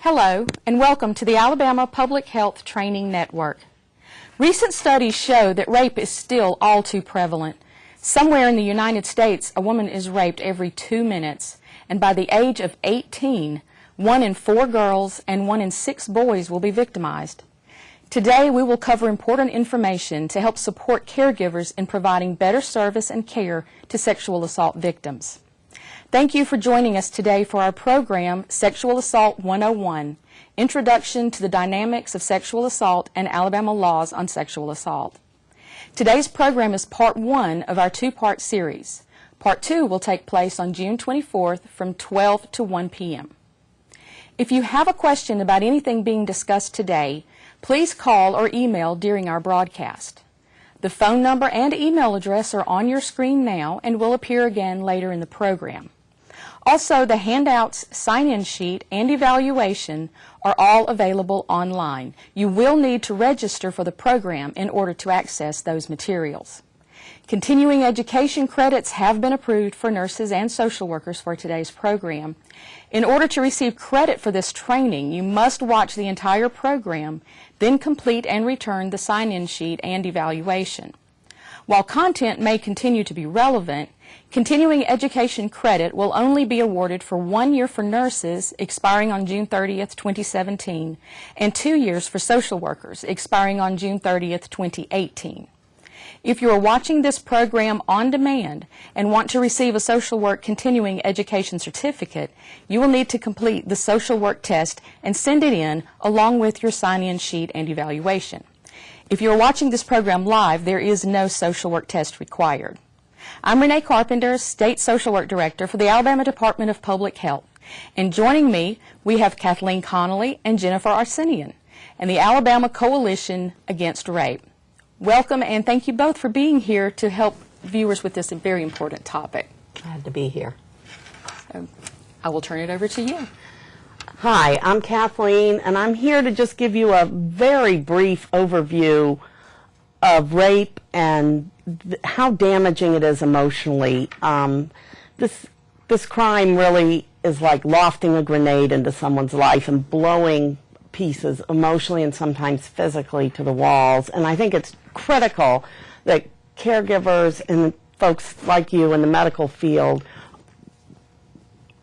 Hello, and welcome to the Alabama Public Health Training Network. Recent studies show that rape is still all too prevalent. Somewhere in the United States, a woman is raped every 2 minutes, and by the age of 18, 1 in 4 girls and 1 in 6 boys will be victimized. Today, we will cover important information to help support caregivers in providing better service and care to sexual assault victims. Thank you for joining us today for our program, Sexual Assault 101, Introduction to the Dynamics of Sexual Assault and Alabama Laws on Sexual Assault. Today's program is part 1 of our 2-part series. Part 2 will take place on June 24th from 12 to 1 p.m. If you have a question about anything being discussed today, please call or email during our broadcast. The phone number and email address are on your screen now and will appear again later in the program. Also, the handouts, sign-in sheet, and evaluation are all available online. You will need to register for the program in order to access those materials. Continuing education credits have been approved for nurses and social workers for today's program. In order to receive credit for this training, you must watch the entire program, then complete and return the sign-in sheet and evaluation. While content may continue to be relevant, continuing education credit will only be awarded for 1 year for nurses, expiring on June 30th, 2017, and 2 years for social workers, expiring on June 30th, 2018. If you are watching this program on demand and want to receive a social work continuing education certificate, you will need to complete the social work test and send it in along with your sign-in sheet and evaluation. If you are watching this program live, there is no social work test required. I'm Renee Carpenter, State Social Work Director for the Alabama Department of Public Health. And joining me, we have Kathleen Connolly and Jennifer Arsenian, and the Alabama Coalition Against Rape. Welcome, and thank you both for being here to help viewers with this very important topic. Glad to be here. So, I will turn it over to you. Hi, I'm Kathleen, and I'm here to just give you a very brief overview of rape and how damaging it is emotionally. This crime really is like lofting a grenade into someone's life and blowing pieces emotionally and sometimes physically to the walls. And I think it's critical that caregivers and folks like you in the medical field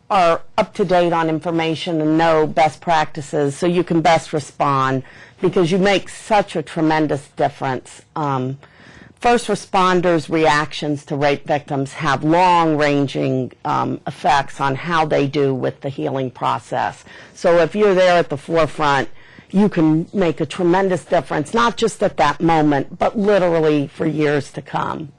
are up to date on information and know best practices so you can best respond, because you make such a tremendous difference. First responders' reactions to rape victims have long-ranging effects on how they do with the healing process. So if you're there at the forefront, you can make a tremendous difference, not just at that moment, but literally for years to come.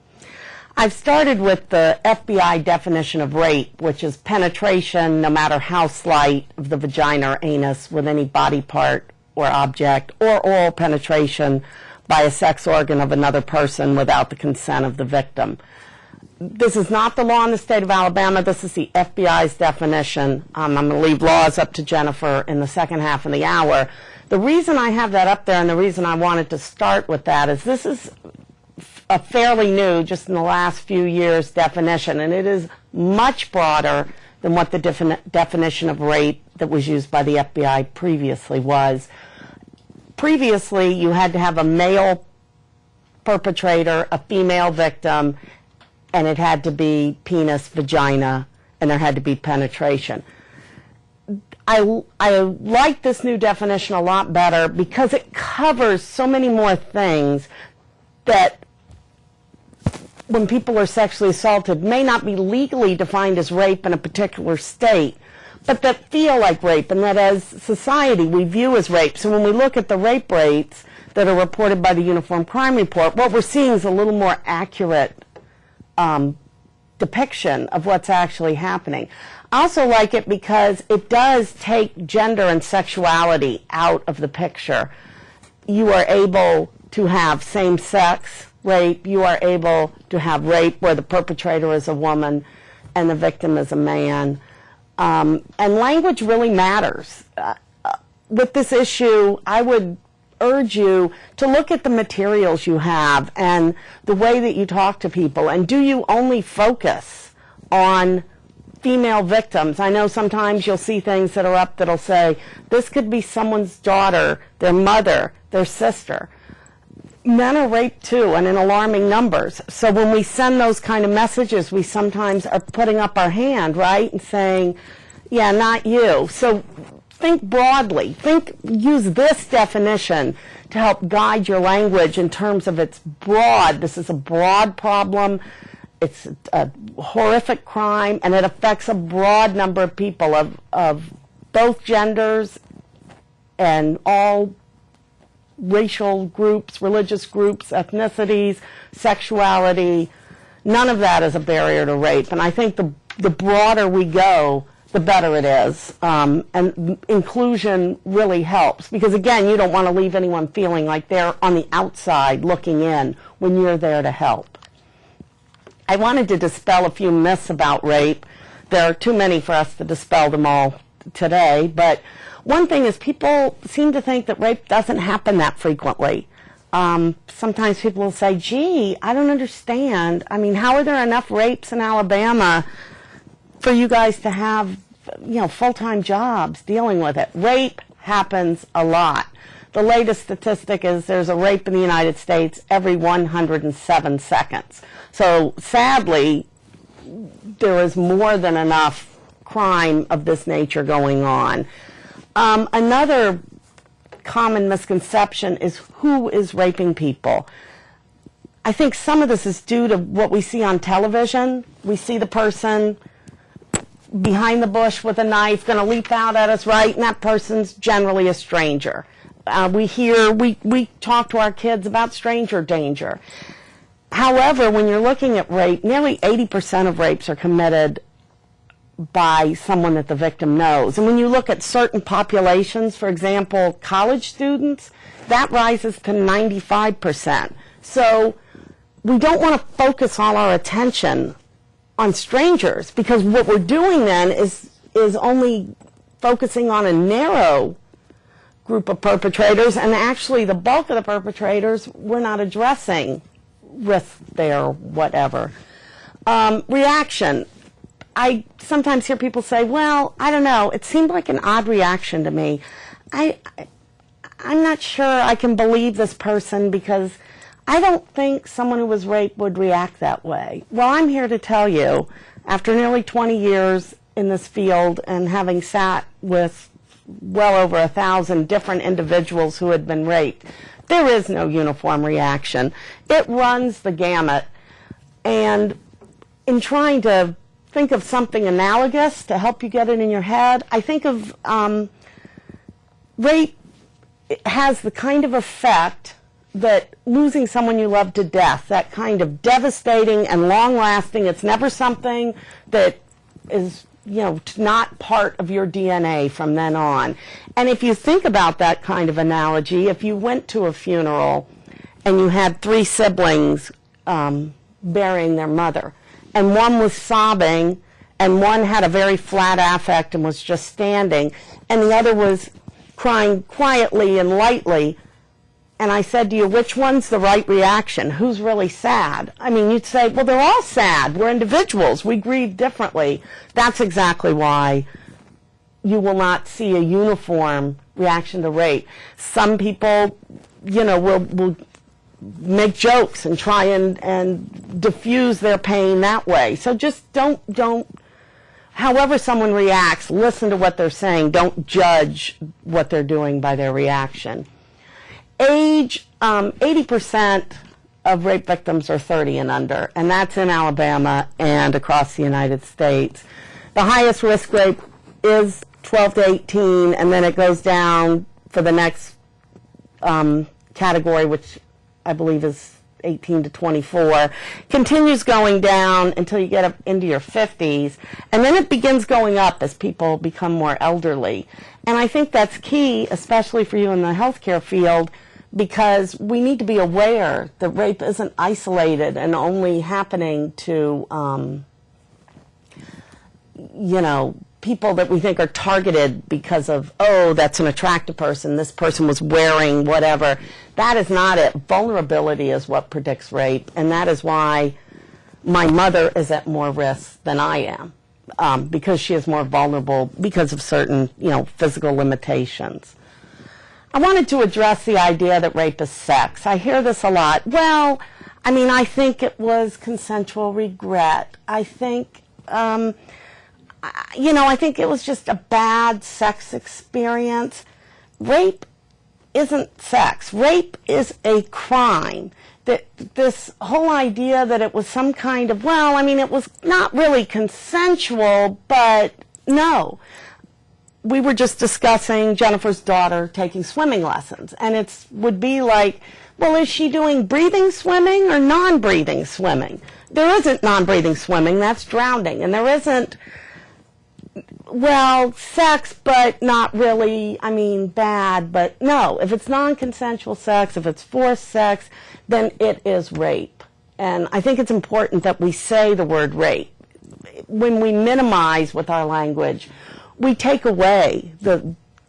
I've started with the FBI definition of rape, which is penetration, no matter how slight, of the vagina or anus with any body part or object, or oral penetration by a sex organ of another person without the consent of the victim. This is not the law in the state of Alabama. This is the FBI's definition. I'm going to leave laws up to Jennifer in the second half of the hour. The reason I have that up there and the reason I wanted to start with that is this is a fairly new, just in the last few years, definition, and it is much broader than what the definition of rape that was used by the FBI previously was. Previously, you had to have a male perpetrator, a female victim, and it had to be penis, vagina, and there had to be penetration. I like this new definition a lot better because it covers so many more things that when people are sexually assaulted may not be legally defined as rape in a particular state, but that feel like rape and that as society we view as rape. So when we look at the rape rates that are reported by the Uniform Crime Report, what we're seeing is a little more accurate depiction of what's actually happening. I also like it because it does take gender and sexuality out of the picture. You are able to have same-sex rape. You are able to have rape where the perpetrator is a woman and the victim is a man. And language really matters. With this issue, I would urge you to look at the materials you have and the way that you talk to people, and do you only focus on female victims. I know sometimes you'll see things that are up that'll say, this could be someone's daughter, their mother, their sister. Men are raped too, and in alarming numbers. So when we send those kind of messages, we sometimes are putting up our hand, right, and saying, yeah, not you. So think broadly. Use this definition to help guide your language in terms of it's broad. This is a broad problem. It's a horrific crime, and it affects a broad number of people of both genders and all racial groups, religious groups, ethnicities, sexuality. None of that is a barrier to rape. And I think the broader we go, the better it is. And inclusion really helps. Because, again, you don't want to leave anyone feeling like they're on the outside looking in when you're there to help. I wanted to dispel a few myths about rape. There are too many for us to dispel them all today, but one thing is people seem to think that rape doesn't happen that frequently. Sometimes people will say, gee, I don't understand. I mean, how are there enough rapes in Alabama for you guys to have, full-time jobs dealing with it? Rape happens a lot. The latest statistic is there's a rape in the United States every 107 seconds. So sadly, there is more than enough crime of this nature going on. Another common misconception is who is raping people. I think some of this is due to what we see on television. We see the person behind the bush with a knife going to leap out at us, right? And that person's generally a stranger. We talk to our kids about stranger danger. However, when you're looking at rape, nearly 80% of rapes are committed by someone that the victim knows. And when you look at certain populations, for example, college students, that rises to 95%. So we don't want to focus all our attention on strangers, because what we're doing then is only focusing on a narrow group of perpetrators, and actually the bulk of the perpetrators we're not addressing risk there, whatever. Reaction. I sometimes hear people say, well, I don't know, it seemed like an odd reaction to me. I'm not sure I can believe this person because I don't think someone who was raped would react that way. Well, I'm here to tell you, after nearly 20 years in this field and having sat with well over 1,000 different individuals who had been raped, there is no uniform reaction. It runs the gamut. And in trying to think of something analogous to help you get it in your head, I think of rape has the kind of effect that losing someone you love to death, that kind of devastating and long-lasting. It's never something that is, not part of your DNA from then on. And if you think about that kind of analogy, if you went to a funeral and you had 3 siblings burying their mother, and one was sobbing, and one had a very flat affect and was just standing, and the other was crying quietly and lightly, and I said to you, which one's the right reaction? Who's really sad? I mean, you'd say, well, they're all sad. We're individuals. We grieve differently. That's exactly why you will not see a uniform reaction to rape. Some people, will make jokes and try and diffuse their pain that way. So just don't, however someone reacts, listen to what they're saying. Don't judge what they're doing by their reaction. Age, 80% of rape victims are 30 and under, and that's in Alabama and across the United States. The highest risk rape is 12 to 18, and then it goes down for the next category, which I believe is 18 to 24, continues going down until you get up into your 50s, and then it begins going up as people become more elderly. And I think that's key, especially for you in the healthcare field, because we need to be aware that rape isn't isolated and only happening to, people that we think are targeted because of, oh, that's an attractive person, this person was wearing whatever. That is not it. Vulnerability is what predicts rape, and that is why my mother is at more risk than I am. because she is more vulnerable because of certain, physical limitations. I wanted to address the idea that rape is sex. I hear this a lot. Well, I think it was consensual regret. I think, I think it was just a bad sex experience. Rape isn't sex. Rape is a crime. This whole idea that it was some kind of, it was not really consensual, but no. We were just discussing Jennifer's daughter taking swimming lessons, and it would be like, well, is she doing breathing swimming or non-breathing swimming? There isn't non-breathing swimming, that's drowning, and there isn't, sex, but not really, bad, but no, if it's non-consensual sex, if it's forced sex, then it is rape. And I think it's important that we say the word rape. When we minimize with our language, we take away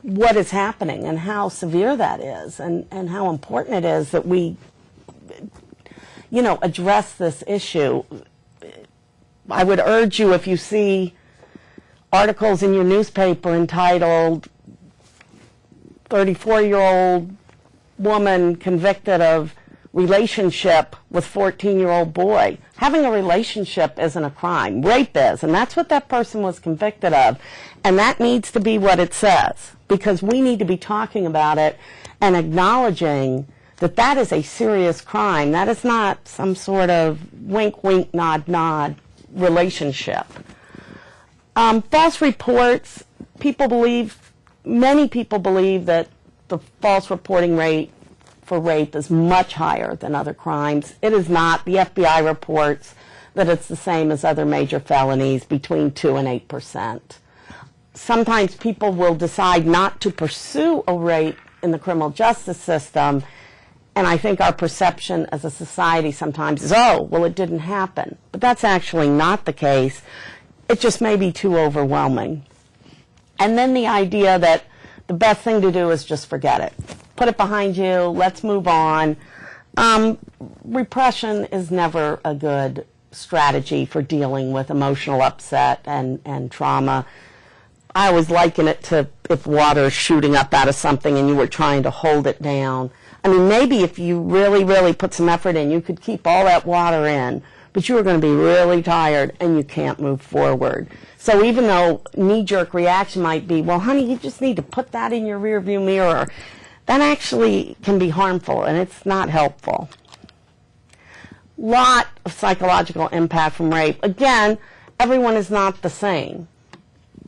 what is happening and how severe that is, and how important it is that we, address this issue. I would urge you, if you see articles in your newspaper entitled 34-year-old woman convicted of relationship with 14-year-old boy. Having a relationship isn't a crime. Rape is, and that's what that person was convicted of. And that needs to be what it says, because we need to be talking about it and acknowledging that that is a serious crime. That is not some sort of wink, wink, nod, nod relationship. False reports, many people believe that the false reporting rate for rape is much higher than other crimes. It is not. The FBI reports that it's the same as other major felonies, between 2 and 8%. Sometimes people will decide not to pursue a rape in the criminal justice system, and I think our perception as a society sometimes is, it didn't happen. But that's actually not the case. It just may be too overwhelming. And then the idea that the best thing to do is just forget it. Put it behind you, let's move on. Repression is never a good strategy for dealing with emotional upset and trauma. I always liken it to if water is shooting up out of something and you were trying to hold it down. Maybe if you really, really put some effort in, you could keep all that water in, but you are going to be really tired and you can't move forward. So even though knee-jerk reaction might be, well, honey, you just need to put that in your rearview mirror, that actually can be harmful and it's not helpful. Lot of psychological impact from rape. Again, everyone is not the same,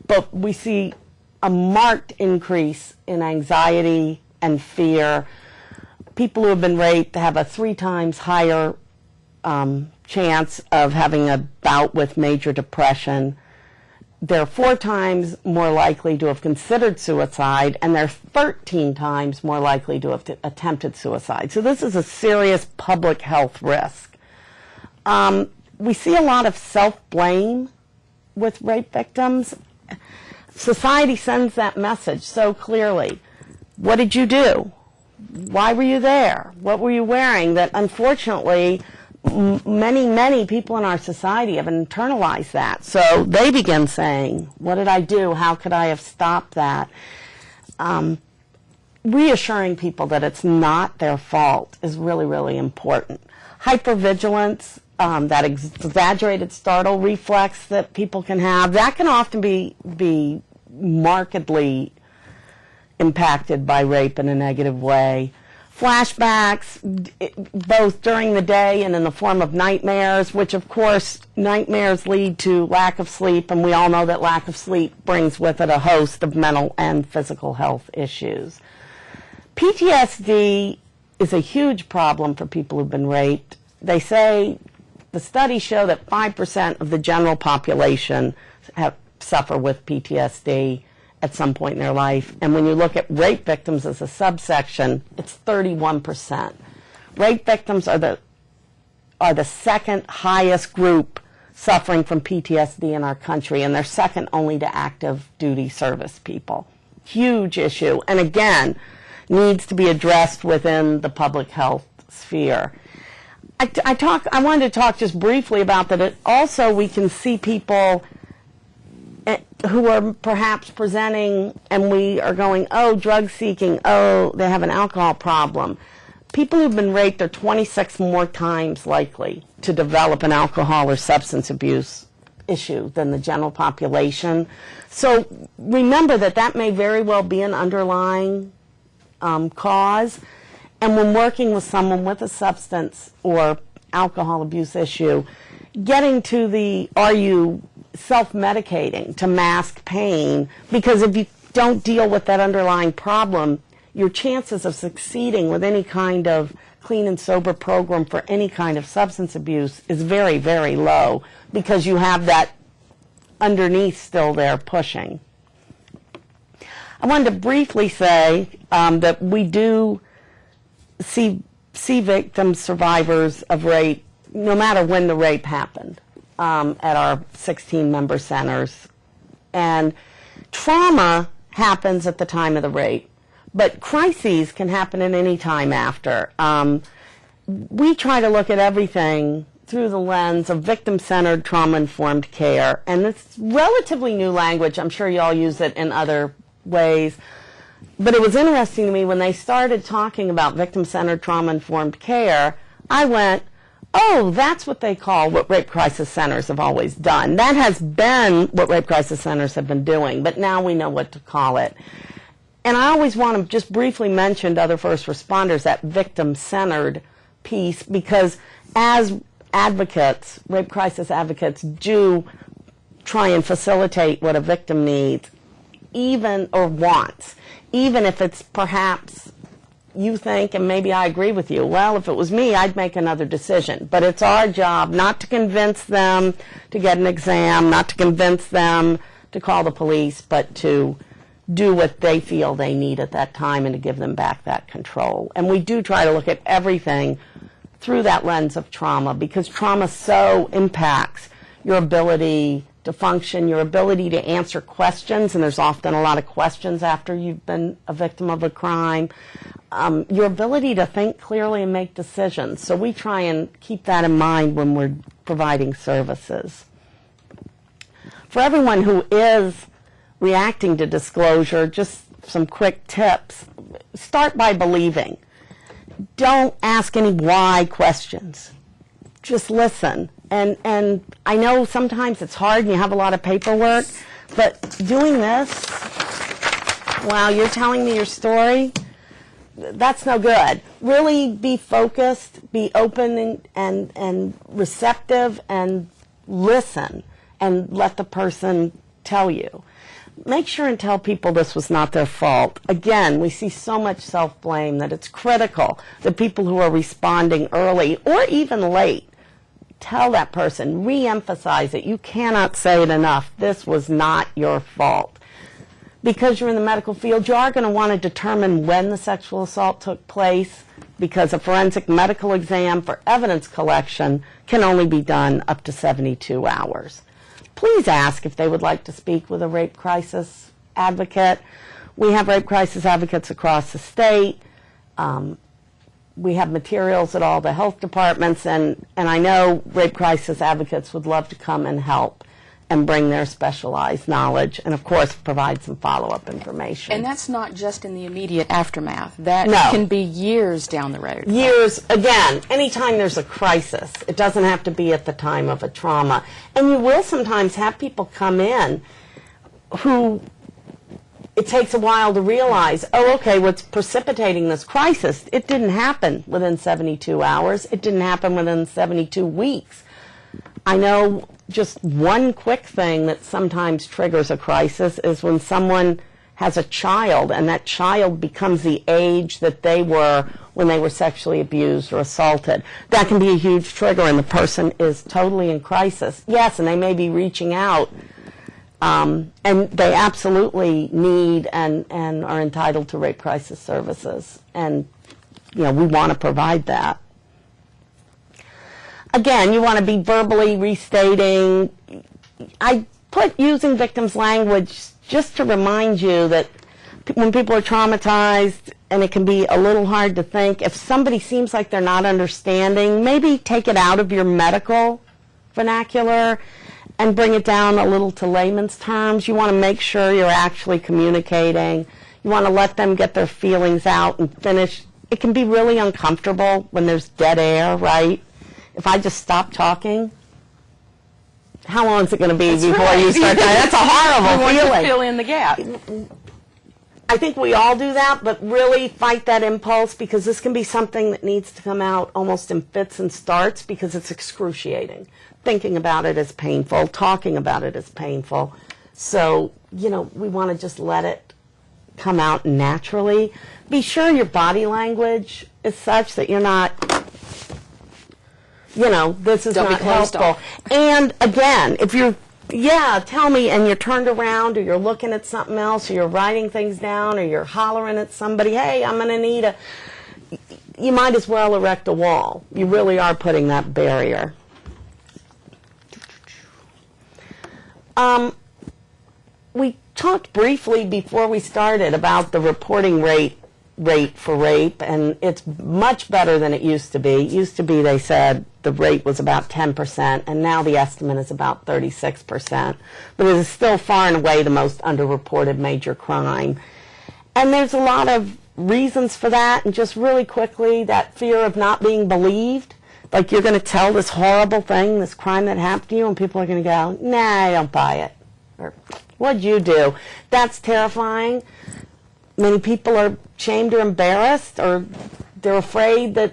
but we see a marked increase in anxiety and fear. People who have been raped have a 3 times higher chance of having a bout with major depression. They're 4 times more likely to have considered suicide, and they're 13 times more likely to have attempted suicide. So this is a serious public health risk. We see a lot of self-blame with rape victims. Society sends that message so clearly. What did you do? Why were you there? What were you wearing? That unfortunately many people in our society have internalized that. So they begin saying, what did I do? How could I have stopped that? Reassuring people that it's not their fault is really, really important. Hypervigilance, that exaggerated startle reflex that people can have, that can often be markedly impacted by rape in a negative way. Flashbacks, both during the day and in the form of nightmares, which of course nightmares lead to lack of sleep, and we all know that lack of sleep brings with it a host of mental and physical health issues. PTSD is a huge problem for people who've been raped. They say, the studies show that 5% of the general population suffer with PTSD at some point in their life. And when you look at rape victims as a subsection, it's 31%. Rape victims are the second highest group suffering from PTSD in our country, and they're second only to active duty service people. Huge issue, and again, needs to be addressed within the public health sphere. I wanted to talk just briefly about that. Also, we can see people who are perhaps presenting and we are going, oh, drug seeking, oh, they have an alcohol problem. People who've been raped are 26 more times likely to develop an alcohol or substance abuse issue than the general population. So remember that that may very well be an underlying cause. And when working with someone with a substance or alcohol abuse issue, getting to the, are you self-medicating to mask pain? Because if you don't deal with that underlying problem, your chances of succeeding with any kind of clean and sober program for any kind of substance abuse is very, very low because you have that underneath still there pushing. I wanted to briefly say that we do see victims, survivors of rape, no matter when the rape happened, at our 16-member centers. And trauma happens at the time of the rape, but crises can happen at any time after. We try to look at everything through the lens of victim-centered, trauma-informed care. And it's relatively new language. I'm sure you all use it in other ways. But it was interesting to me when they started talking about victim-centered, trauma-informed care, I went, oh, that's what they call what rape crisis centers have always done. That has been what rape crisis centers have been doing, but now we know what to call it. And I always want to just briefly mention to other first responders that victim-centered piece, because as advocates, rape crisis advocates do try and facilitate what a victim needs, even, or wants, even if it's perhaps you think, and maybe I agree with you, well, if it was me, I'd make another decision. But it's our job not to convince them to get an exam, not to convince them to call the police, but to do what they feel they need at that time and to give them back that control. And we do try to look at everything through that lens of trauma, because trauma so impacts your ability to function, your ability to answer questions, and there's often a lot of questions after you've been a victim of a crime, your ability to think clearly and make decisions. So we try and keep that in mind when we're providing services. For everyone who is reacting to disclosure, just some quick tips. Start by believing. Don't ask any why questions. Just listen. And I know sometimes it's hard and you have a lot of paperwork, but doing this while you're telling me your story, that's no good. Really be focused, be open and receptive, and listen and let the person tell you. Make sure and tell people this was not their fault. Again, we see so much self-blame that it's critical that people who are responding early or even late tell that person, re-emphasize it. You cannot say it enough. This was not your fault. Because you're in the medical field, you are going to want to determine when the sexual assault took place, because a forensic medical exam for evidence collection can only be done up to 72 hours. Please ask if they would like to speak with a rape crisis advocate. We have rape crisis advocates across the state. We have materials at all the health departments, and I know rape crisis advocates would love to come and help and bring their specialized knowledge and, of course, provide some follow-up information. And that's not just in the immediate aftermath. That No. can be years down the road. Years, again, anytime there's a crisis. It doesn't have to be at the time of a trauma. And you will sometimes have people come in who it takes a while to realize, oh, okay, what's precipitating this crisis, it didn't happen within 72 hours. It didn't happen within 72 weeks. I know just one quick thing that sometimes triggers a crisis is when someone has a child and that child becomes the age that they were when they were sexually abused or assaulted. That can be a huge trigger, and the person is totally in crisis. Yes, and they may be reaching out, and they absolutely need and are entitled to rape crisis services. And, you know, we want to provide that. Again, you want to be verbally restating. I put using victims' language just to remind you that when people are traumatized and it can be a little hard to think, if somebody seems like they're not understanding, maybe take it out of your medical vernacular and bring it down a little to layman's terms. You want to make sure you're actually communicating. You want to let them get their feelings out and finish. It can be really uncomfortable when there's dead air, right? If I just stop talking, how long is it going to be before you start talking? That's a horrible We feeling. want to fill in the gap. I think we all do that, but really fight that impulse, because this can be something that needs to come out almost in fits and starts, because it's excruciating. Thinking about it is painful. Talking about it is painful. So, you know, we want to just let it come out naturally. Be sure your body language is such that you're not, you know, this is Don't be not closed helpful. off. And again, if you're, tell me, and you're turned around, or you're looking at something else, or you're writing things down, or you're hollering at somebody, hey, I'm going to need a, you might as well erect a wall. You really are putting that barrier. We talked briefly before we started about the reporting rate for rape, and it's much better than it used to be. It used to be, they said, the rate was about 10%, and now the estimate is about 36%. But it is still far and away the most underreported major crime. And there's a lot of reasons for that, and just really quickly, that fear of not being believed. Like, you're going to tell this horrible thing, this crime that happened to you, and people are going to go, nah, I don't buy it. Or, what'd you do? That's terrifying. Many people are shamed or embarrassed, or they're afraid that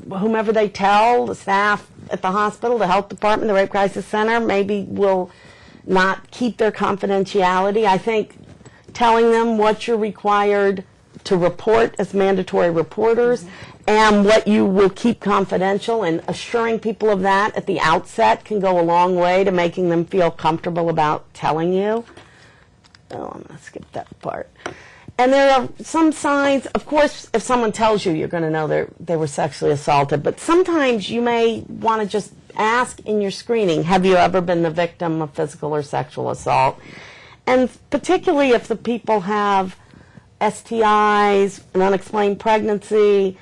whomever they tell, the staff at the hospital, the health department, the Rape Crisis Center, maybe will not keep their confidentiality. I think telling them what you're required to report as mandatory reporters, and what you will keep confidential, and assuring people of that at the outset can go a long way to making them feel comfortable about telling you. Oh, I'm going to skip that part. And there are some signs, of course, if someone tells you, you're going to know they were sexually assaulted, but sometimes you may want to just ask in your screening, have you ever been the victim of physical or sexual assault? And particularly if the people have STIs, an unexplained pregnancy,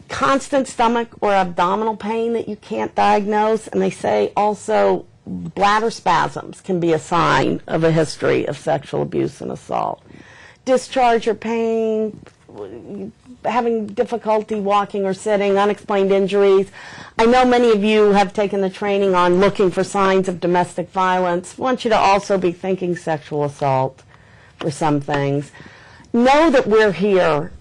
constant stomach or abdominal pain that you can't diagnose, and they say also bladder spasms can be a sign of a history of sexual abuse and assault. Discharge or pain, having difficulty walking or sitting, unexplained injuries. I know many of you have taken the training on looking for signs of domestic violence. I want you to also be thinking sexual assault for some things. Know that we're here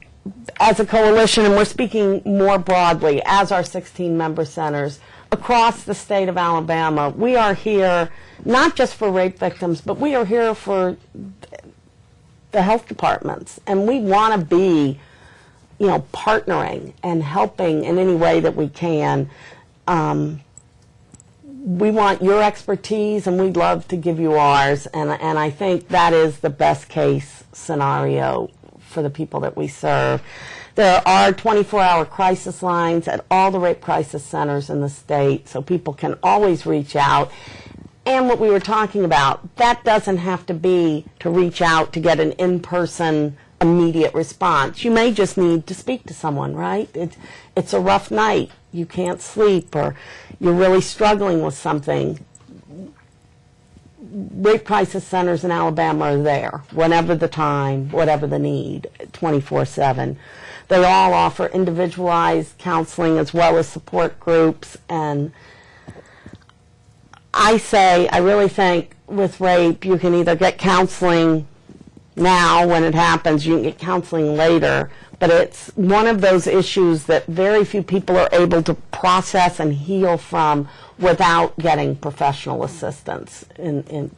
as a coalition, and we're speaking more broadly as our 16 member centers across the state of Alabama. We are here not just for rape victims, but we are here for the health departments, and we want to be, you know, partnering and helping in any way that we can. We want your expertise, and we'd love to give you ours, and I think that is the best case scenario for the people that we serve. There are 24-hour crisis lines at all the rape crisis centers in the state, so people can always reach out. And what we were talking about, that doesn't have to be to reach out to get an in-person immediate response. You may just need to speak to someone, right? It's a rough night. You can't sleep, or you're really struggling with something. Rape crisis centers in Alabama are there, whenever the time, whatever the need, 24/7. They all offer individualized counseling as well as support groups, and I really think with rape, you can either get counseling now when it happens, you can get counseling later, but it's one of those issues that very few people are able to process and heal from without getting professional assistance in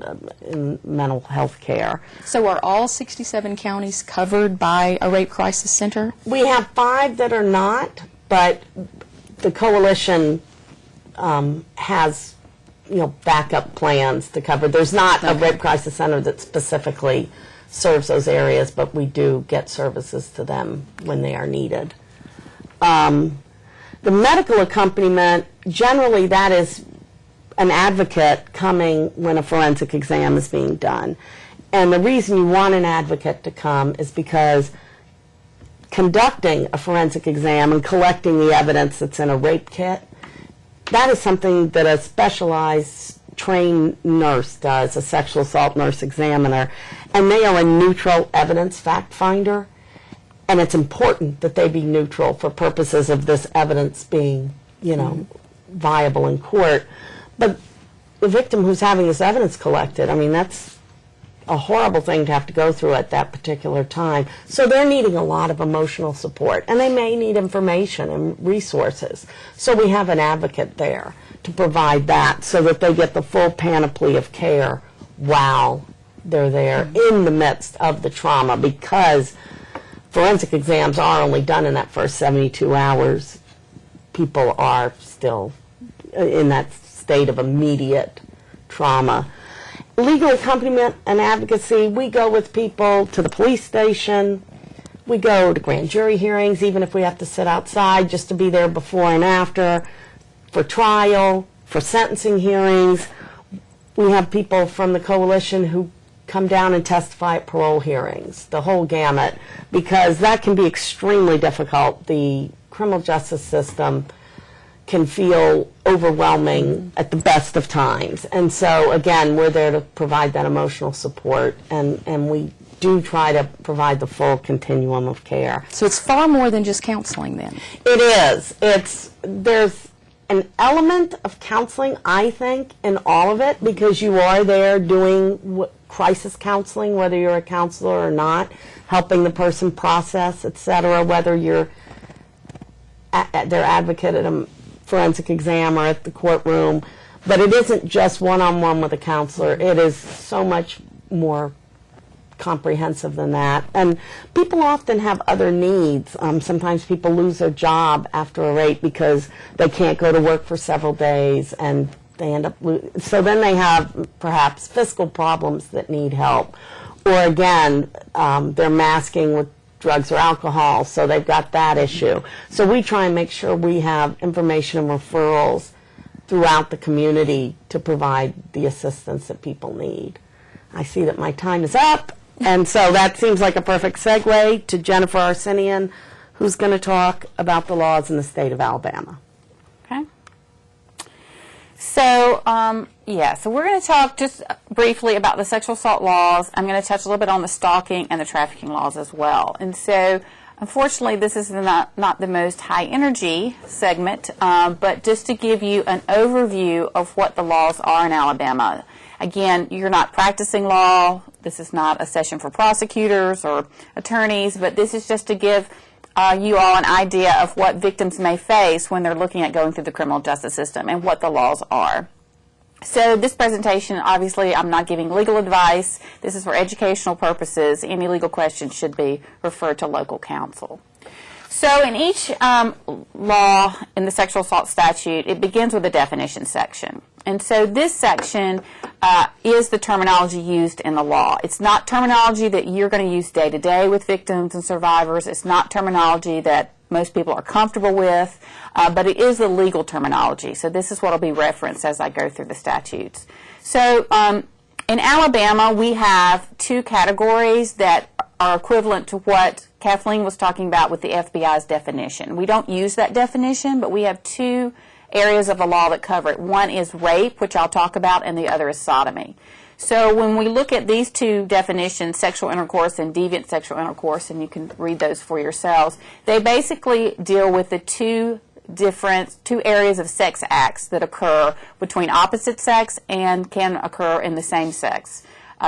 mental health care. So are all 67 counties covered by a rape crisis center? We have 5 that are not, but the coalition has, you know, backup plans to cover. There's not a rape crisis center that specifically serves those areas, but we do get services to them when they are needed. The medical accompaniment, generally that is an advocate coming when a forensic exam is being done. And the reason you want an advocate to come is because conducting a forensic exam and collecting the evidence that's in a rape kit, that is something that a specialized trained nurse does, a sexual assault nurse examiner, and they are a neutral evidence fact finder, and it's important that they be neutral for purposes of this evidence being, viable in court. But the victim who's having this evidence collected, I mean, that's a horrible thing to have to go through at that particular time. So they're needing a lot of emotional support, and they may need information and resources. So we have an advocate there to provide that so that they get the full panoply of care while they're there in the midst of the trauma, because forensic exams are only done in that first 72 hours. People are still in that state of immediate trauma. Legal accompaniment and advocacy, we go with people to the police station, we go to grand jury hearings, even if we have to sit outside just to be there before and after, for trial, for sentencing hearings. We have people from the coalition who come down and testify at parole hearings, the whole gamut, because that can be extremely difficult. The criminal justice system can feel overwhelming at the best of times. And so, again, we're there to provide that emotional support, and we do try to provide the full continuum of care. So it's far more than just counseling then? It is. There's an element of counseling, I think, in all of it, because you are there doing crisis counseling, whether you're a counselor or not, helping the person process, etc., whether you're their advocate at a forensic exam or at the courtroom. But it isn't just one-on-one with a counselor. It is so much more comprehensive than that. And people often have other needs. Sometimes people lose their job after a rape because they can't go to work for several days, and they end up so then they have perhaps fiscal problems that need help. Or again, they're masking with drugs or alcohol, so they've got that issue. So we try and make sure we have information and referrals throughout the community to provide the assistance that people need. I see that my time is up, and so that seems like a perfect segue to Jennifer Arsenian, who's going to talk about the laws in the state of Alabama. Okay. So, so we're going to talk just briefly about the sexual assault laws. I'm going to touch a little bit on the stalking and the trafficking laws as well. And so, unfortunately, this is not the most high-energy segment, but just to give you an overview of what the laws are in Alabama. Again, you're not practicing law. This is not a session for prosecutors or attorneys, but this is just to give you all an idea of what victims may face when they're looking at going through the criminal justice system and what the laws are. So this presentation, obviously, I'm not giving legal advice. This is for educational purposes. Any legal questions should be referred to local counsel. So in each law in the sexual assault statute, it begins with a definition section. And so this section is the terminology used in the law. It's not terminology that you're going to use day to day with victims and survivors. It's not terminology that most people are comfortable with, but it is the legal terminology. So this is what will be referenced as I go through the statutes. So in Alabama, we have two categories that are equivalent to what Kathleen was talking about with the FBI's definition. We don't use that definition, but we have two areas of the law that cover it. One is rape, which I'll talk about, and the other is sodomy. So when we look at these two definitions, sexual intercourse and deviant sexual intercourse, and you can read those for yourselves, they basically deal with the two areas of sex acts that occur between opposite sex and can occur in the same sex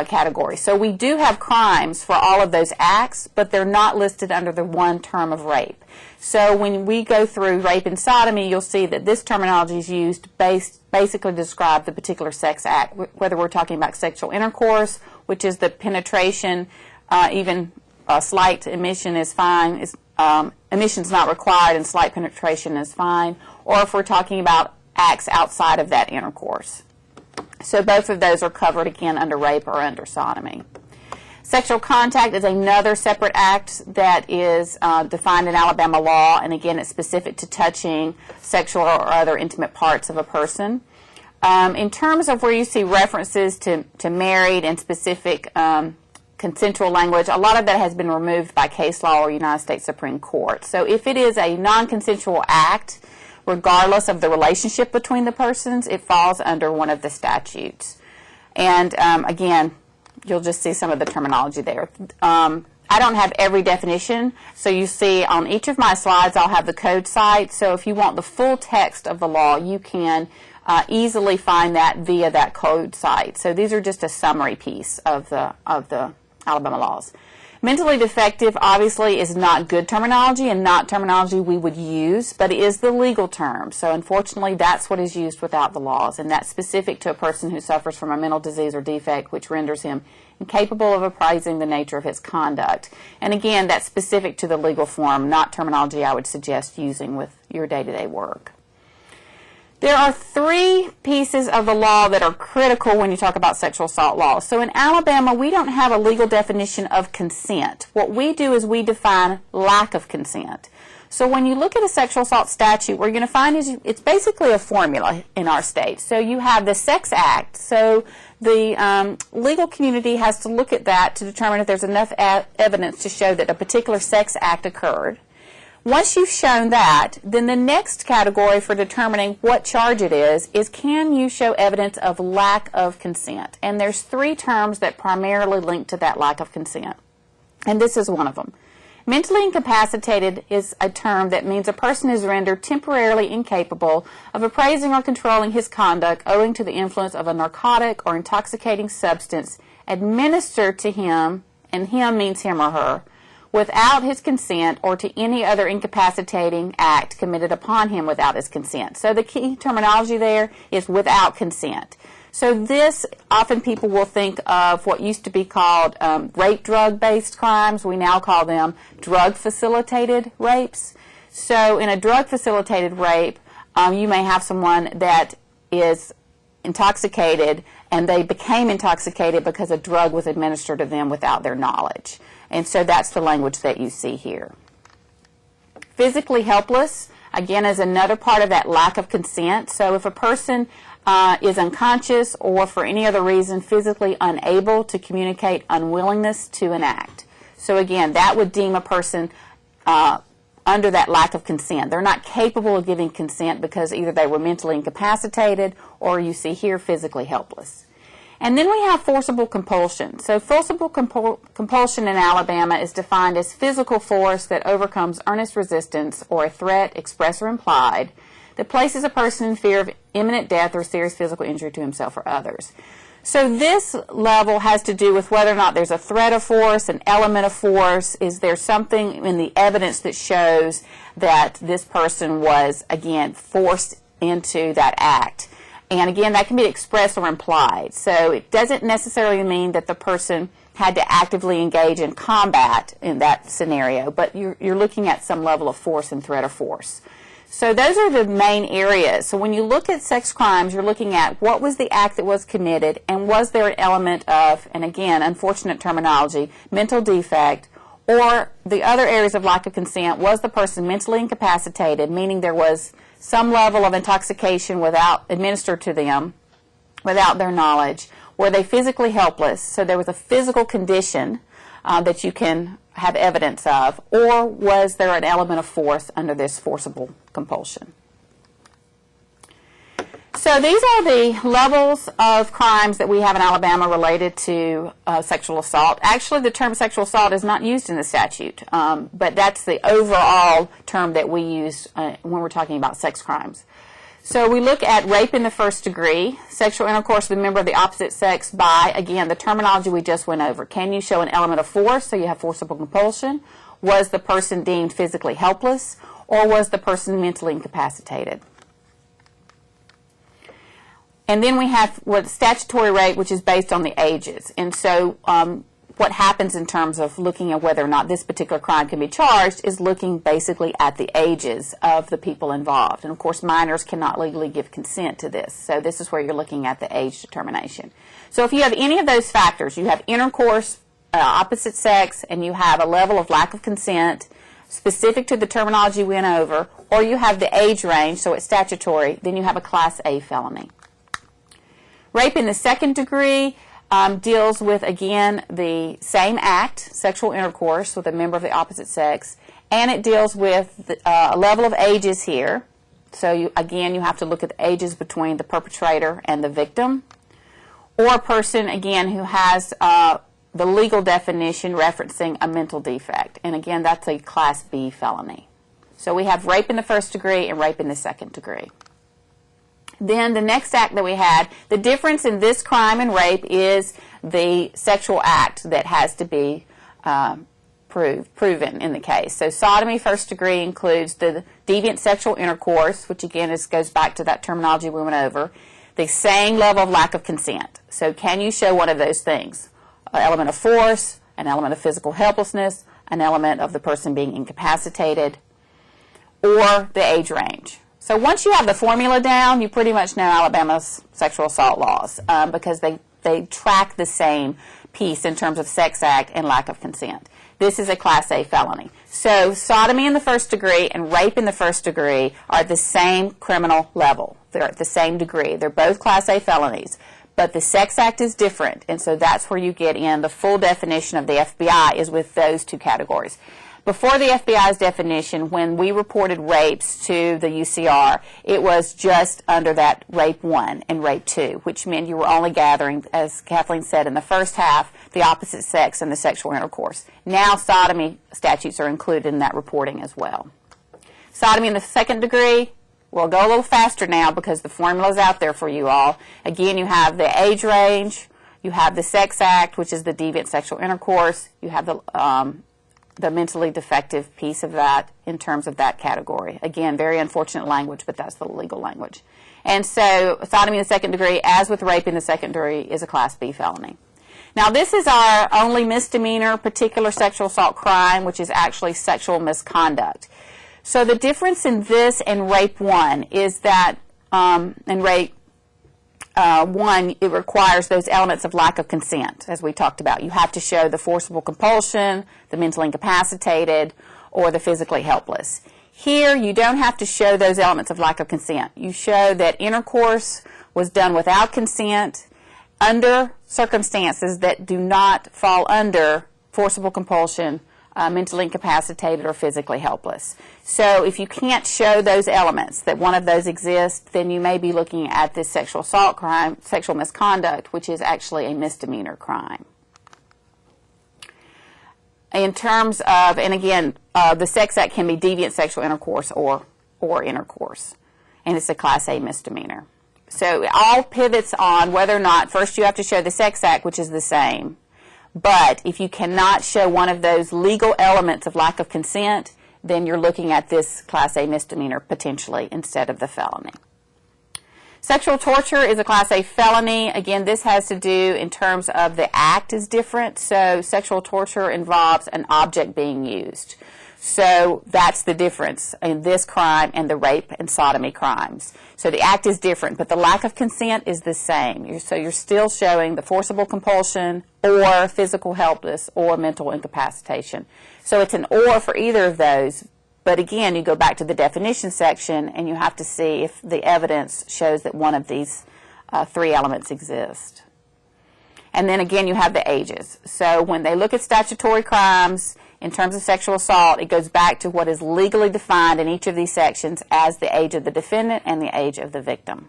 category. So we do have crimes for all of those acts, but they're not listed under the one term of rape. So when we go through rape and sodomy, you'll see that this terminology is used basically to describe the particular sex act, whether we're talking about sexual intercourse, which is the penetration, even slight emission is fine, emission's not required and slight penetration is fine, or if we're talking about acts outside of that intercourse. So both of those are covered again under rape or under sodomy. Sexual contact is another separate act that is defined in Alabama law, and again it's specific to touching sexual or other intimate parts of a person. In terms of where you see references to married and specific consensual language, a lot of that has been removed by case law or United States Supreme Court. So if it is a non-consensual act, regardless of the relationship between the persons, it falls under one of the statutes. And again, you'll just see some of the terminology there. I don't have every definition, so you see on each of my slides I'll have the code cite. So if you want the full text of the law, you can easily find that via that code cite. So these are just a summary piece of the Alabama laws. Mentally defective obviously is not good terminology and not terminology we would use, but it is the legal term. So unfortunately that's what is used without the laws, and that's specific to a person who suffers from a mental disease or defect which renders him incapable of appraising the nature of his conduct. And again, that's specific to the legal form, not terminology I would suggest using with your day-to-day work. There are three pieces of the law that are critical when you talk about sexual assault laws. So in Alabama, we don't have a legal definition of consent. What we do is we define lack of consent. So when you look at a sexual assault statute, what you're going to find is it's basically a formula in our state. So you have the sex act. So the legal community has to look at that to determine if there's enough evidence to show that a particular sex act occurred. Once you've shown that, then the next category for determining what charge it is can you show evidence of lack of consent? And there's three terms that primarily link to that lack of consent. And this is one of them. Mentally incapacitated is a term that means a person is rendered temporarily incapable of appraising or controlling his conduct owing to the influence of a narcotic or intoxicating substance administered to him, and him means him or her, without his consent or to any other incapacitating act committed upon him without his consent. So the key terminology there is without consent. So this, often people will think of what used to be called rape drug-based crimes. We now call them drug-facilitated rapes. So in a drug-facilitated rape, you may have someone that is intoxicated and they became intoxicated because a drug was administered to them without their knowledge. And so that's the language that you see here. Physically helpless, again, is another part of that lack of consent. So if a person is unconscious or for any other reason physically unable to communicate unwillingness to an act. So again, that would deem a person under that lack of consent. They're not capable of giving consent because either they were mentally incapacitated or you see here physically helpless. And then we have forcible compulsion. So forcible compulsion in Alabama is defined as physical force that overcomes earnest resistance or a threat, express or implied, that places a person in fear of imminent death or serious physical injury to himself or others. So this level has to do with whether or not there's a threat of force, an element of force. Is there something in the evidence that shows that this person was, again, forced into that act? And again, that can be expressed or implied. So it doesn't necessarily mean that the person had to actively engage in combat in that scenario, but you're looking at some level of force and threat of force. So those are the main areas. So when you look at sex crimes, you're looking at what was the act that was committed, and was there an element of, and again, unfortunate terminology, mental defect, or the other areas of lack of consent, was the person mentally incapacitated, meaning there was some level of intoxication administered to them without their knowledge. Were they physically helpless? So there was a physical condition that you can have evidence of, or was there an element of force under this forcible compulsion? So these are the levels of crimes that we have in Alabama related to sexual assault. Actually, the term sexual assault is not used in the statute, but that's the overall term that we use when we're talking about sex crimes. So we look at rape in the first degree, sexual intercourse with a member of the opposite sex by, again, the terminology we just went over. Can you show an element of force? So you have forcible compulsion. Was the person deemed physically helpless, or was the person mentally incapacitated? And then we have statutory rape, which is based on the ages. And so what happens in terms of looking at whether or not this particular crime can be charged is looking basically at the ages of the people involved. And of course, minors cannot legally give consent to this. So this is where you're looking at the age determination. So if you have any of those factors, you have intercourse, opposite sex, and you have a level of lack of consent specific to the terminology we went over, or you have the age range, so it's statutory, then you have a Class A felony. Rape in the second degree deals with, again, the same act, sexual intercourse with a member of the opposite sex, and it deals with a level of ages here. So again, you have to look at the ages between the perpetrator and the victim. Or a person, again, who has the legal definition referencing a mental defect. And again, that's a Class B felony. So we have rape in the first degree and rape in the second degree. Then the next act that we had, the difference in this crime and rape is the sexual act that has to be proven in the case. So sodomy first degree includes the deviant sexual intercourse, which again goes back to that terminology we went over, the same level of lack of consent. So can you show one of those things? An element of force, an element of physical helplessness, an element of the person being incapacitated, or the age range. So once you have the formula down, you pretty much know Alabama's sexual assault laws because they track the same piece in terms of sex act and lack of consent. This is a Class A felony. So sodomy in the first degree and rape in the first degree are at the same criminal level. They're at the same degree. They're both Class A felonies. But the sex act is different, and so that's where you get in the full definition of the FBI is with those two categories. Before the FBI's definition, when we reported rapes to the UCR, it was just under that rape 1 and rape 2, which meant you were only gathering, as Kathleen said, in the first half, the opposite sex and the sexual intercourse. Now sodomy statutes are included in that reporting as well. Sodomy in the second degree, we'll go a little faster now because the formula is out there for you all. Again, you have the age range, you have the sex act, which is the deviant sexual intercourse, you have the mentally defective piece of that in terms of that category. Again, very unfortunate language, but that's the legal language. And so sodomy in the second degree, as with rape in the second degree, is a Class B felony. Now this is our only misdemeanor particular sexual assault crime, which is actually sexual misconduct. So the difference in this and rape 1 is that in rape 1, it requires those elements of lack of consent, as we talked about. You have to show the forcible compulsion, the mentally incapacitated, or the physically helpless. Here, you don't have to show those elements of lack of consent. You show that intercourse was done without consent under circumstances that do not fall under forcible compulsion, mentally incapacitated, or physically helpless. So if you can't show those elements, that one of those exists, then you may be looking at this sexual assault crime, sexual misconduct, which is actually a misdemeanor crime. In terms of, and again, the sex act can be deviant sexual intercourse or intercourse, and it's a Class A misdemeanor. So it all pivots on whether or not, first you have to show the sex act, which is the same. But if you cannot show one of those legal elements of lack of consent, then you're looking at this Class A misdemeanor potentially instead of the felony. Sexual torture is a Class A felony. Again, this has to do in terms of the act is different. So sexual torture involves an object being used. So that's the difference in this crime and the rape and sodomy crimes. So the act is different, but the lack of consent is the same. So you're still showing the forcible compulsion or physical helpless or mental incapacitation. So it's an or for either of those, but again, you go back to the definition section and you have to see if the evidence shows that one of these three elements exist. And then again, you have the ages. So when they look at statutory crimes, in terms of sexual assault, it goes back to what is legally defined in each of these sections as the age of the defendant and the age of the victim.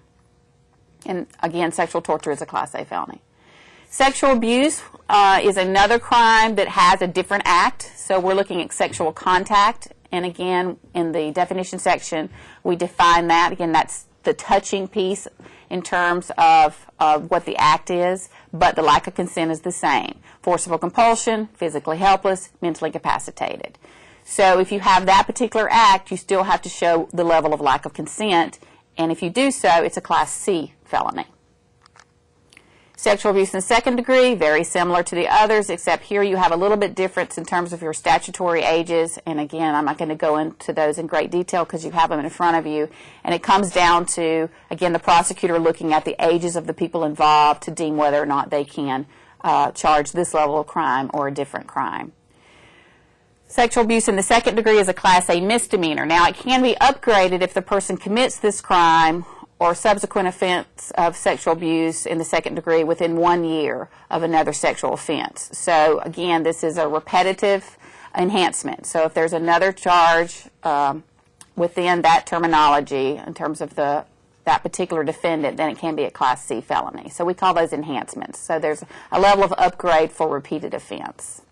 And again, sexual torture is a Class A felony. Sexual abuse is another crime that has a different act. So we're looking at sexual contact. And again, in the definition section, we define that. Again, that's the touching piece in terms of what the act is, but the lack of consent is the same. Forcible compulsion, physically helpless, mentally incapacitated. So if you have that particular act, you still have to show the level of lack of consent, and if you do so, it's a Class C felony. Sexual abuse in the second degree, very similar to the others, except here you have a little bit difference in terms of your statutory ages. And again, I'm not going to go into those in great detail because you have them in front of you. And it comes down to, again, the prosecutor looking at the ages of the people involved to deem whether or not they can charge this level of crime or a different crime. Sexual abuse in the second degree is a Class A misdemeanor. Now, it can be upgraded if the person commits this crime or subsequent offense of sexual abuse in the second degree within 1 year of another sexual offense. So again, this is a repetitive enhancement. So if there's another charge within that terminology in terms of that particular defendant, then it can be a Class C felony. So we call those enhancements. So there's a level of upgrade for repeated offense.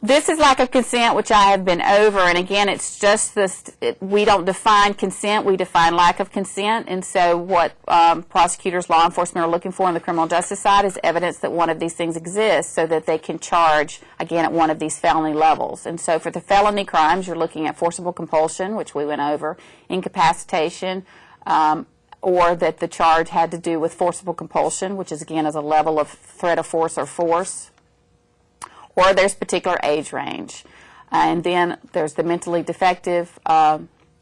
This is lack of consent, which I have been over, and again, it's just this, we don't define consent, we define lack of consent, and so what prosecutors, law enforcement are looking for on the criminal justice side is evidence that one of these things exists so that they can charge, again, at one of these felony levels. And so for the felony crimes, you're looking at forcible compulsion, which we went over, incapacitation, or that the charge had to do with forcible compulsion, which is, again, as a level of threat of force or force. Or there's particular age range. And then there's the mentally defective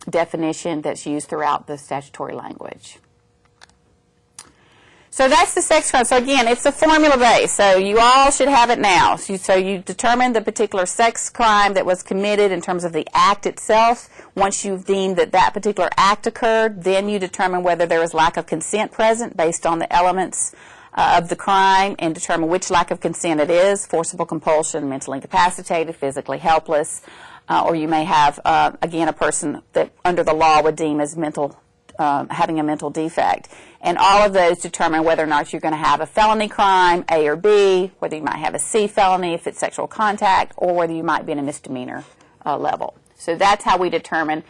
definition that's used throughout the statutory language. So that's the sex crime. So again, it's a formula base. So you all should have it now. So you determine the particular sex crime that was committed in terms of the act itself. Once you've deemed that that particular act occurred, then you determine whether there is lack of consent present based on the elements of the crime and determine which lack of consent it is: forcible compulsion, mentally incapacitated, physically helpless, or you may have, again, a person that under the law would deem as having a mental defect. And all of those determine whether or not you're going to have a felony crime, A or B, whether you might have a C felony if it's sexual contact, or whether you might be in a misdemeanor level. So that's how we determine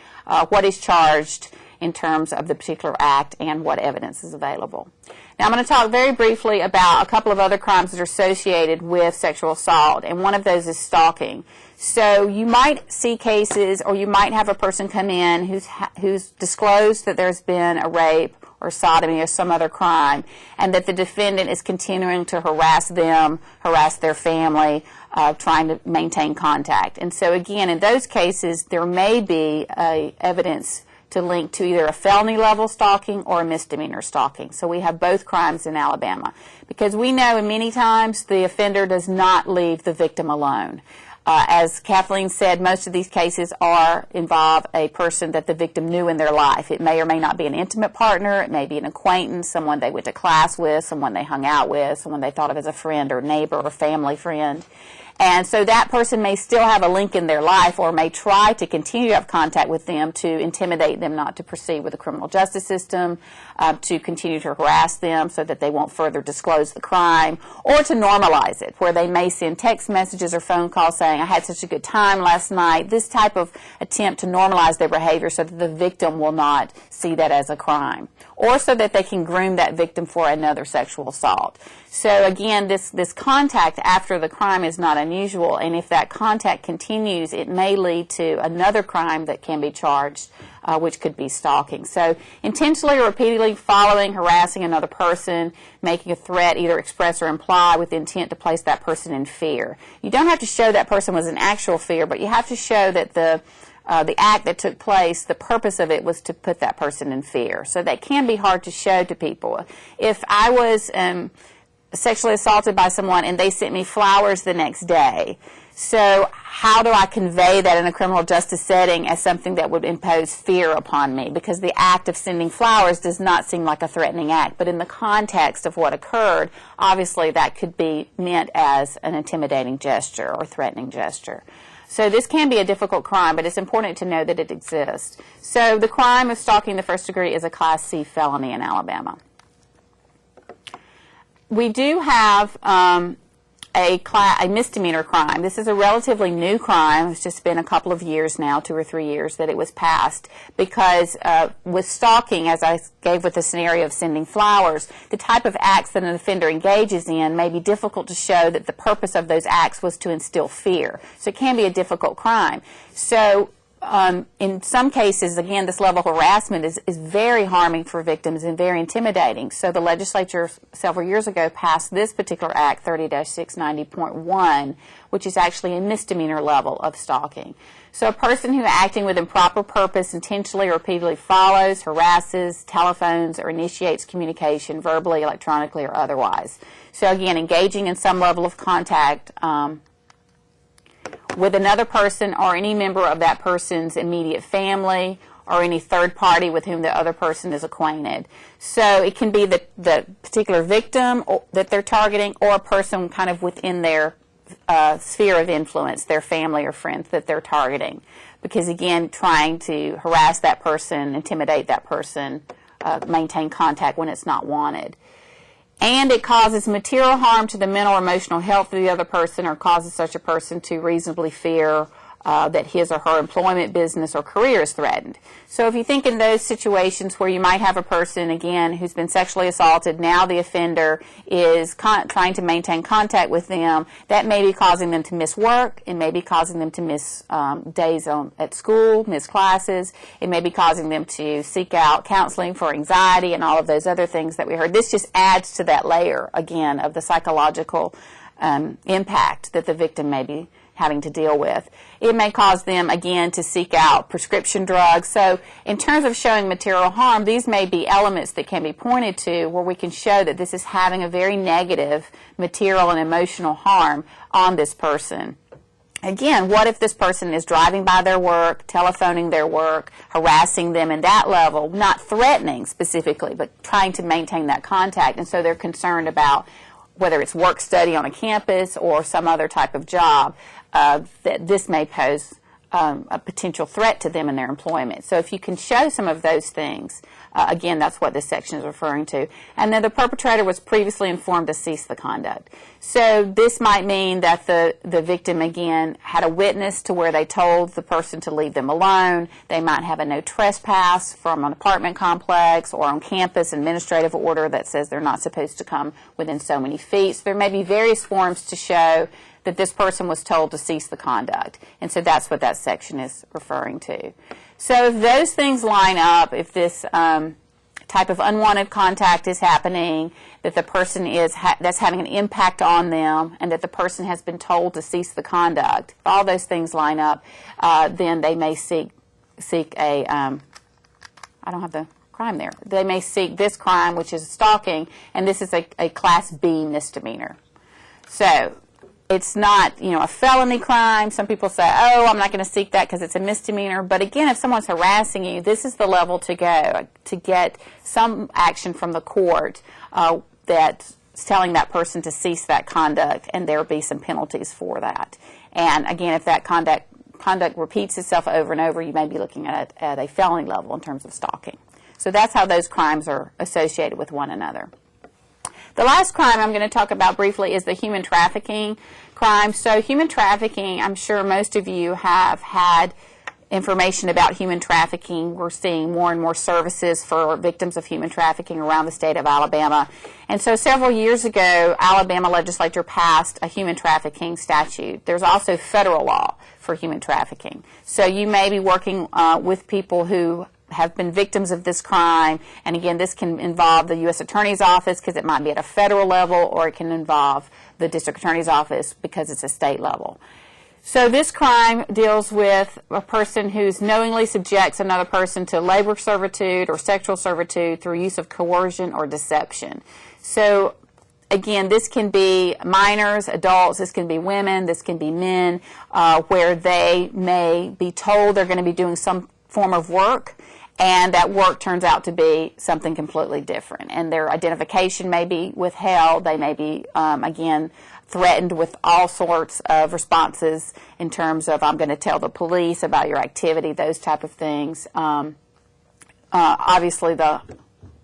what is charged in terms of the particular act and what evidence is available. Now I'm going to talk very briefly about a couple of other crimes that are associated with sexual assault, and one of those is stalking. So you might see cases, or you might have a person come in who's disclosed that there's been a rape or sodomy or some other crime, and that the defendant is continuing to harass them, harass their family, trying to maintain contact. And so again, in those cases, there may be evidence to link to either a felony level stalking or a misdemeanor stalking. So we have both crimes in Alabama, because we know many times the offender does not leave the victim alone. As Kathleen said, most of these cases involve a person that the victim knew in their life. It may or may not be an intimate partner. It may be an acquaintance, someone they went to class with, someone they hung out with, someone they thought of as a friend or neighbor or family friend. And so that person may still have a link in their life, or may try to continue to have contact with them to intimidate them not to proceed with the criminal justice system, to continue to harass them so that they won't further disclose the crime, or to normalize it, where they may send text messages or phone calls saying, I had such a good time last night. This type of attempt to normalize their behavior so that the victim will not see that as a crime, or so that they can groom that victim for another sexual assault. So again, this contact after the crime is not unusual, and if that contact continues, it may lead to another crime that can be charged, which could be stalking. So intentionally or repeatedly following, harassing another person, making a threat, either express or imply, with the intent to place that person in fear. You don't have to show that person was in actual fear, but you have to show that the act that took place, the purpose of it was to put that person in fear. So that can be hard to show to people. If I was sexually assaulted by someone and they sent me flowers the next day, so how do I convey that in a criminal justice setting as something that would impose fear upon me? Because the act of sending flowers does not seem like a threatening act, but in the context of what occurred, obviously that could be meant as an intimidating gesture or threatening gesture. So this can be a difficult crime, but it's important to know that it exists. So the crime of stalking in the first degree is a Class C felony in Alabama. We do have a misdemeanor crime. This is a relatively new crime. It's just been a couple of years now, 2 or 3 years, that it was passed, because with stalking, as I gave with the scenario of sending flowers, the type of acts that an offender engages in may be difficult to show that the purpose of those acts was to instill fear. So it can be a difficult crime. So in some cases, again, this level of harassment is very harming for victims and very intimidating. So the legislature several years ago passed this particular act, 30-690.1, which is actually a misdemeanor level of stalking. So a person who, acting with improper purpose, intentionally or repeatedly follows, harasses, telephones, or initiates communication verbally, electronically, or otherwise. So again, engaging in some level of contact with another person or any member of that person's immediate family or any third party with whom the other person is acquainted. So it can be the particular victim that they're targeting, or a person kind of within their sphere of influence, their family or friends that they're targeting. Because again, trying to harass that person, intimidate that person, maintain contact when it's not wanted. And it causes material harm to the mental or emotional health of the other person, or causes such a person to reasonably fear that his or her employment, business, or career is threatened. So if you think in those situations where you might have a person, again, who's been sexually assaulted, now the offender is trying to maintain contact with them, that may be causing them to miss work, it may be causing them to miss days at school, miss classes, it may be causing them to seek out counseling for anxiety and all of those other things that we heard. This just adds to that layer, again, of the psychological impact that the victim may be having to deal with. It may cause them, again, to seek out prescription drugs. So in terms of showing material harm, these may be elements that can be pointed to where we can show that this is having a very negative material and emotional harm on this person. Again, what if this person is driving by their work, telephoning their work, harassing them in that level, not threatening specifically, but trying to maintain that contact, and so they're concerned about whether it's work study on a campus or some other type of job, that this may pose a potential threat to them in their employment. So if you can show some of those things, again, that's what this section is referring to. And then the perpetrator was previously informed to cease the conduct. So this might mean that the victim, again, had a witness to where they told the person to leave them alone. They might have a no trespass from an apartment complex or on campus administrative order that says they're not supposed to come within so many feet. So there may be various forms to show that this person was told to cease the conduct. And so that's what that section is referring to. So if those things line up, if this type of unwanted contact is happening, that the person is that's having an impact on them, and that the person has been told to cease the conduct, if all those things line up, then they may seek a, I don't have the crime there, they may seek this crime, which is stalking, and this is a Class B misdemeanor. So it's not, a felony crime. Some people say, oh, I'm not going to seek that because it's a misdemeanor. But again, if someone's harassing you, this is the level to go to get some action from the court that's telling that person to cease that conduct, and there will be some penalties for that. And again, if that conduct repeats itself over and over, you may be looking at a felony level in terms of stalking. So that's how those crimes are associated with one another. The last crime I'm going to talk about briefly is the human trafficking crime. So human trafficking, I'm sure most of you have had information about human trafficking. We're seeing more and more services for victims of human trafficking around the state of Alabama. And so several years ago, Alabama legislature passed a human trafficking statute. There's also federal law for human trafficking. So you may be working with people who have been victims of this crime, and again, this can involve the U.S. Attorney's Office because it might be at a federal level, or it can involve the District Attorney's Office because it's a state level. So this crime deals with a person who's knowingly subjects another person to labor servitude or sexual servitude through use of coercion or deception. So again, this can be minors, adults, this can be women, this can be men, where they may be told they're going to be doing some form of work, and that work turns out to be something completely different. And their identification may be withheld. They may be, again, threatened with all sorts of responses in terms of, I'm going to tell the police about your activity, those type of things. Obviously, the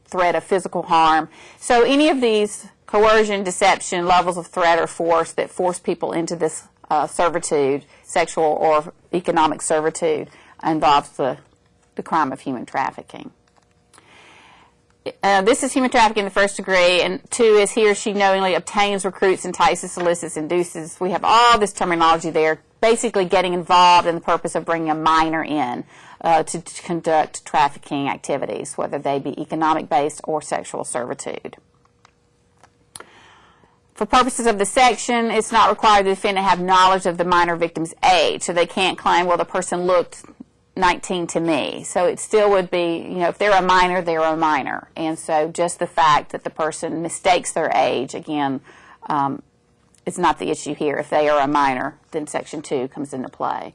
threat of physical harm. So any of these coercion, deception, levels of threat or force that force people into this servitude, sexual or economic servitude, involves the crime of human trafficking. This is human trafficking in the first degree, and 2 is he or she knowingly obtains, recruits, entices, solicits, induces. We have all this terminology there, basically getting involved in the purpose of bringing a minor in to conduct trafficking activities, whether they be economic-based or sexual servitude. For purposes of the section, it's not required the defendant have knowledge of the minor victim's age, so they can't claim, well, the person looked 19 to me. So it still would be, if they're a minor, they're a minor. And so just the fact that the person mistakes their age, again, is not the issue here. If they are a minor, then Section 2 comes into play.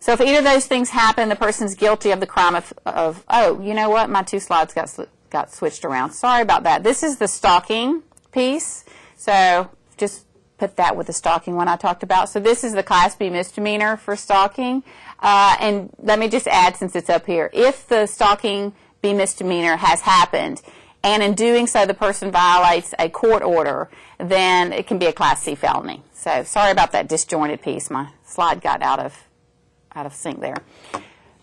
So if either of those things happen, the person's guilty of the crime of oh, you know what? My 2 slides got switched around. Sorry about that. This is the stalking piece. So just put that with the stalking one I talked about. So this is the Class B misdemeanor for stalking. And let me just add, since it's up here, if the stalking B misdemeanor has happened, and in doing so the person violates a court order, then it can be a Class C felony. So sorry about that disjointed piece. My slide got out of sync there.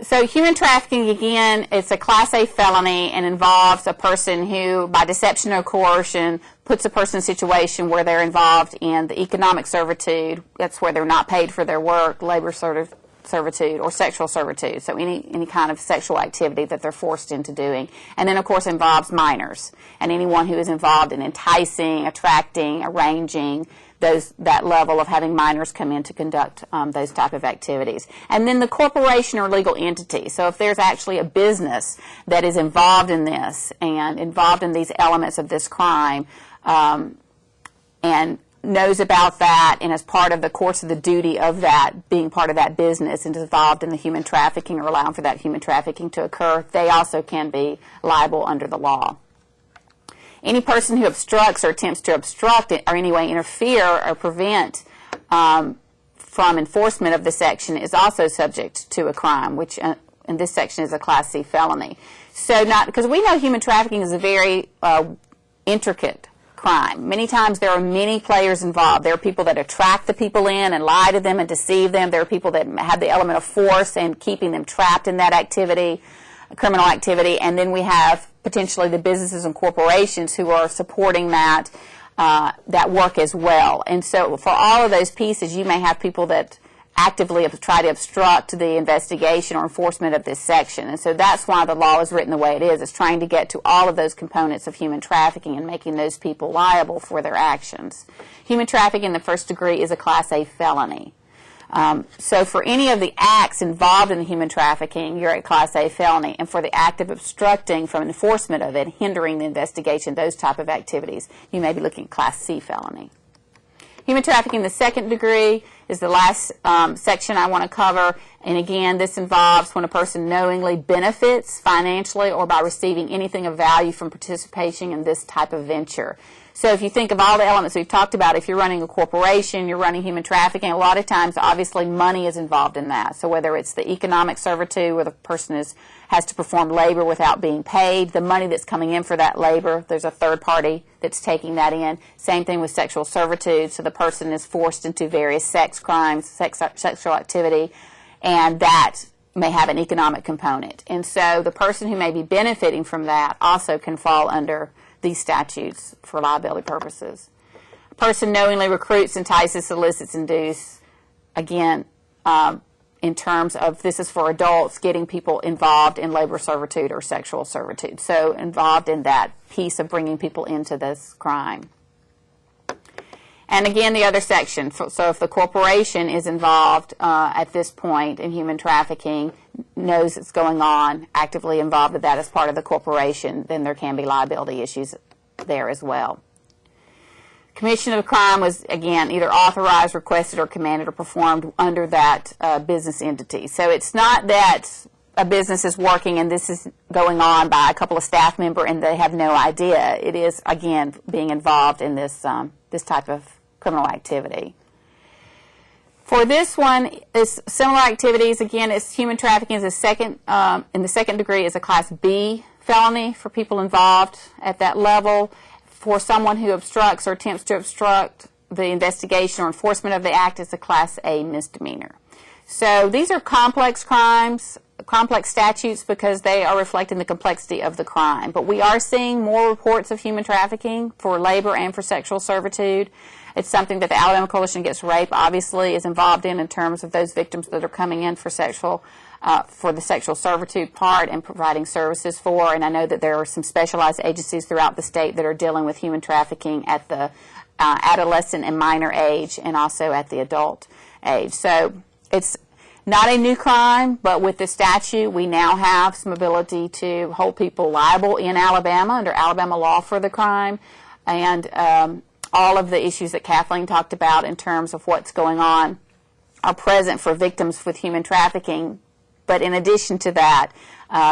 So human trafficking, again, it's a Class A felony and involves a person who, by deception or coercion, puts a person in a situation where they're involved in the economic servitude. That's where they're not paid for their work, labor servitude, or sexual servitude. So any kind of sexual activity that they're forced into doing. And then, of course, involves minors and anyone who is involved in enticing, attracting, arranging, that level of having minors come in to conduct those type of activities. And then the corporation or legal entity. So if there's actually a business that is involved in this and involved in these elements of this crime and knows about that and as part of the course of the duty of that, being part of that business and is involved in the human trafficking or allowing for that human trafficking to occur, they also can be liable under the law. Any person who obstructs or attempts to obstruct or any way interfere or prevent from enforcement of the section is also subject to a crime, which in this section is a Class C felony. So because we know human trafficking is a very intricate crime. Many times there are many players involved. There are people that attract the people in and lie to them and deceive them. There are people that have the element of force and keeping them trapped in that activity, criminal activity, and then we have potentially the businesses and corporations who are supporting that work as well. And so for all of those pieces, you may have people that actively try to obstruct the investigation or enforcement of this section. And so that's why the law is written the way it is. It's trying to get to all of those components of human trafficking and making those people liable for their actions. Human trafficking in the first degree is a Class A felony. So for any of the acts involved in human trafficking, you're a Class A felony. And for the act of obstructing from enforcement of it, hindering the investigation, those type of activities, you may be looking at Class C felony. Human trafficking in the second degree is the last section I want to cover. And again, this involves when a person knowingly benefits financially or by receiving anything of value from participation in this type of venture. So if you think of all the elements we've talked about, if you're running a corporation, you're running human trafficking, a lot of times, obviously, money is involved in that. So whether it's the economic servitude where the person has to perform labor without being paid, the money that's coming in for that labor, there's a third party that's taking that in. Same thing with sexual servitude. So the person is forced into various sex crimes, sexual activity, and that may have an economic component. And so the person who may be benefiting from that also can fall under these statutes for liability purposes. A person knowingly recruits, entices, solicits, induces, again, in terms of this is for adults, getting people involved in labor servitude or sexual servitude. So involved in that piece of bringing people into this crime. And again, the other section, so if the corporation is involved at this point in human trafficking, knows it's going on, actively involved with that as part of the corporation, then there can be liability issues there as well. Commission of a crime was, again, either authorized, requested, or commanded or performed under that business entity. So it's not that a business is working and this is going on by a couple of staff members and they have no idea. It is, again, being involved in this type of criminal activity. For this one, it's similar activities. Again, it's human trafficking is in the second degree is a Class B felony for people involved at that level. For someone who obstructs or attempts to obstruct the investigation or enforcement of the act, is a Class A misdemeanor. So these are complex crimes, complex statutes because they are reflecting the complexity of the crime. But we are seeing more reports of human trafficking for labor and for sexual servitude. It's something that the Alabama Coalition Against Rape obviously is involved in terms of those victims that are coming in for the sexual servitude part and providing services for. And I know that there are some specialized agencies throughout the state that are dealing with human trafficking at the adolescent and minor age and also at the adult age. So it's not a new crime, but with the statute, we now have some ability to hold people liable in Alabama under Alabama law for the crime. And all of the issues that Kathleen talked about in terms of what's going on are present for victims with human trafficking But in addition to that,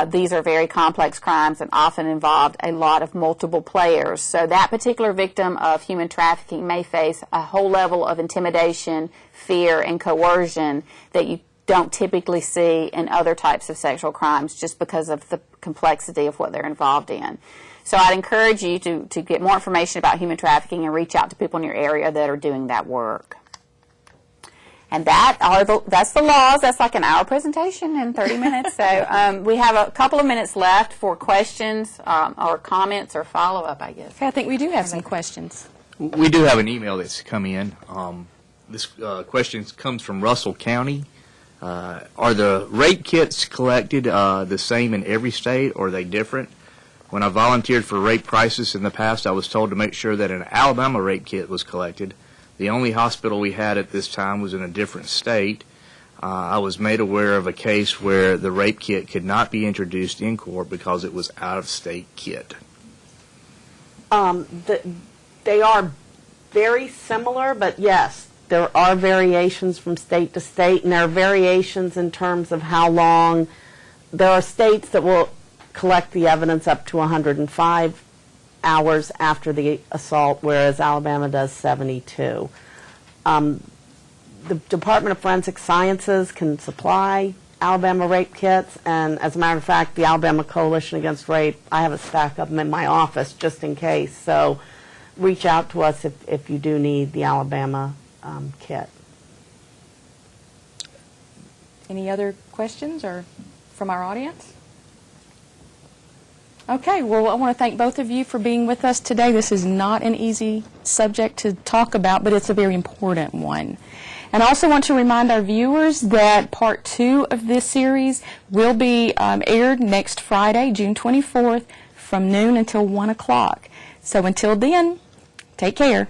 these are very complex crimes and often involved a lot of multiple players. So that particular victim of human trafficking may face a whole level of intimidation, fear, and coercion that you don't typically see in other types of sexual crimes just because of the complexity of what they're involved in. So I'd encourage you to get more information about human trafficking and reach out to people in your area that are doing that work. And that's the laws. That's like an hour presentation in 30 minutes. So we have a couple of minutes left for questions or comments or follow-up, I guess. Okay, I think we do have some questions. We do have an email that's come in. This question comes from Russell County. Are the rape kits collected the same in every state, or are they different? When I volunteered for rape crisis in the past, I was told to make sure that an Alabama rape kit was collected. The only hospital we had at this time was in a different state. I was made aware of a case where the rape kit could not be introduced in court because it was out-of-state kit. They are very similar, but yes, there are variations from state to state, and there are variations in terms of how long. There are states that will collect the evidence up to 105 hours after the assault, whereas Alabama does 72. The Department of Forensic Sciences can supply Alabama rape kits, and as a matter of fact, the Alabama Coalition Against Rape, I have a stack of them in my office just in case. So reach out to us if you do need the Alabama kit. Any other questions or from our audience? Okay, well, I want to thank both of you for being with us today. This is not an easy subject to talk about, but it's a very important one. And I also want to remind our viewers that part 2 of this series will be aired next Friday, June 24th, from noon until 1 o'clock. So until then, take care.